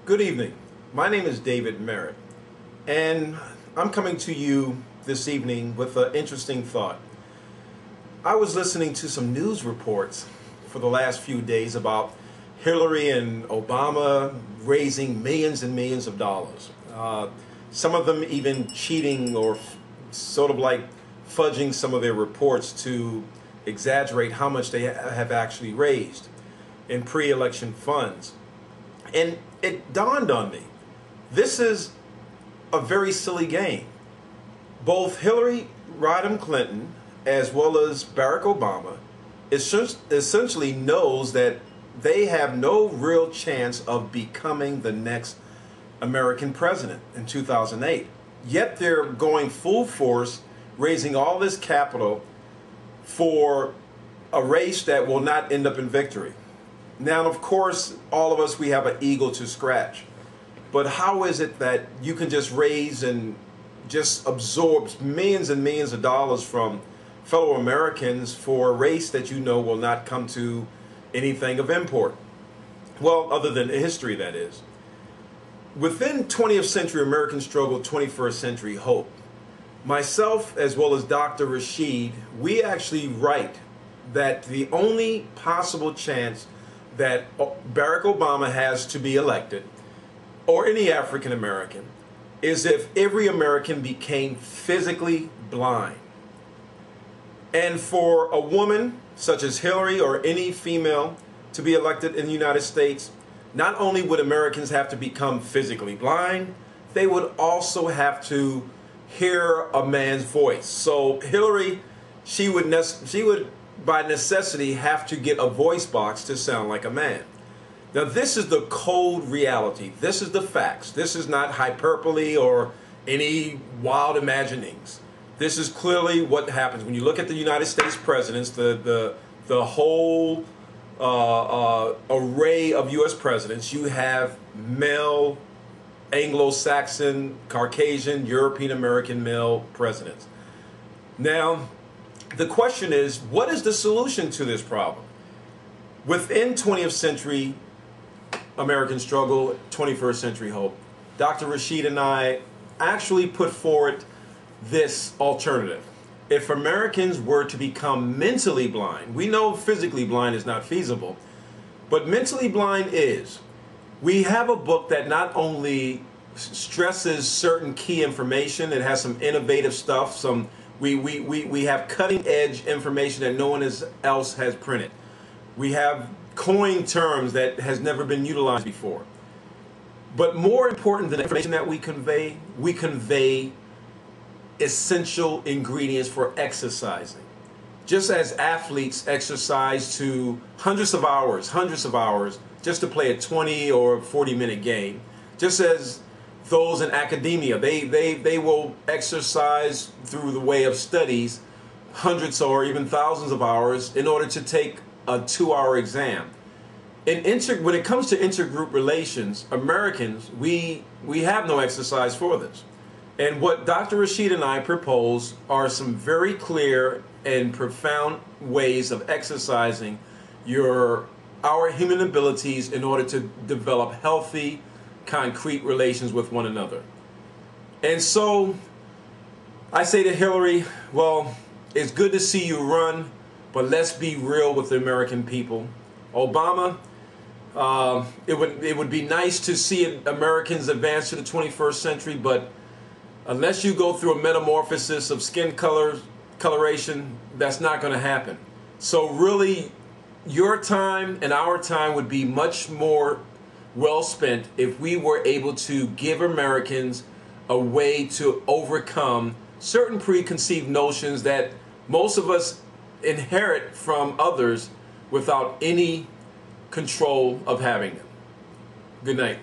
Good evening. My name is David Merritt, and I'm coming to you this evening with an interesting thought. I was listening to some news reports for the last few days about Hillary and Obama raising millions and millions of dollars. Some of them even cheating or sort of like fudging some of their reports to exaggerate how much they have actually raised in pre-election funds. And it dawned on me, this is a very silly game. Both Hillary Rodham Clinton as well as Barack Obama essentially knows that they have no real chance of becoming the next American president in 2008. Yet they're going full force, raising all this capital for a race that will not end up in victory. Now, of course, all of us, we have an ego to scratch. But how is it that you can just raise and just absorb millions and millions of dollars from fellow Americans for a race that you know will not come to anything of import? Well, other than history, that is. Within 20th century American struggle, 21st century hope, myself as well as Dr. Rashid, we actually write that the only possible chance that Barack Obama has to be elected, or any African American, is if every American became physically blind. And for a woman such as Hillary or any female to be elected in the United States, not only would Americans have to become physically blind, they would also have to hear a man's voice. So Hillary, she would by necessity have to get a voice box to sound like a man. Now, this is the cold reality. This is the facts. This is not hyperbole or any wild imaginings. This is clearly what happens when you look at the United States presidents, the whole array of U.S. presidents. You have male, Anglo-Saxon, Caucasian, European American male presidents. Now, the question is, what is the solution to this problem? Within 20th century American struggle, 21st century hope, Dr. Rashid and I actually put forward this alternative. If Americans were to become mentally blind, we know physically blind is not feasible, but mentally blind is. We have a book that not only stresses certain key information, it has some innovative stuff, we have cutting edge information that no one else has printed. We have coined terms that has never been utilized before. But more important than the information that we convey essential ingredients for exercising. Just as athletes exercise to hundreds of hours just to play a 20 or 40-minute game, just as those in academia, they will exercise through the way of studies hundreds or even thousands of hours in order to take a 2-hour exam. When it comes to intergroup relations, Americans, we have no exercise for this. And what Dr. Rashid and I propose are some very clear and profound ways of exercising our human abilities in order to develop healthy, concrete relations with one another. And so I say to Hillary, well, it's good to see you run, but let's be real with the American people. Obama, it would be nice to see Americans advance to the 21st century, but unless you go through a metamorphosis of skin coloration, that's not going to happen. So really, your time and our time would be much more well spent if we were able to give Americans a way to overcome certain preconceived notions that most of us inherit from others without any control of having them. Good night.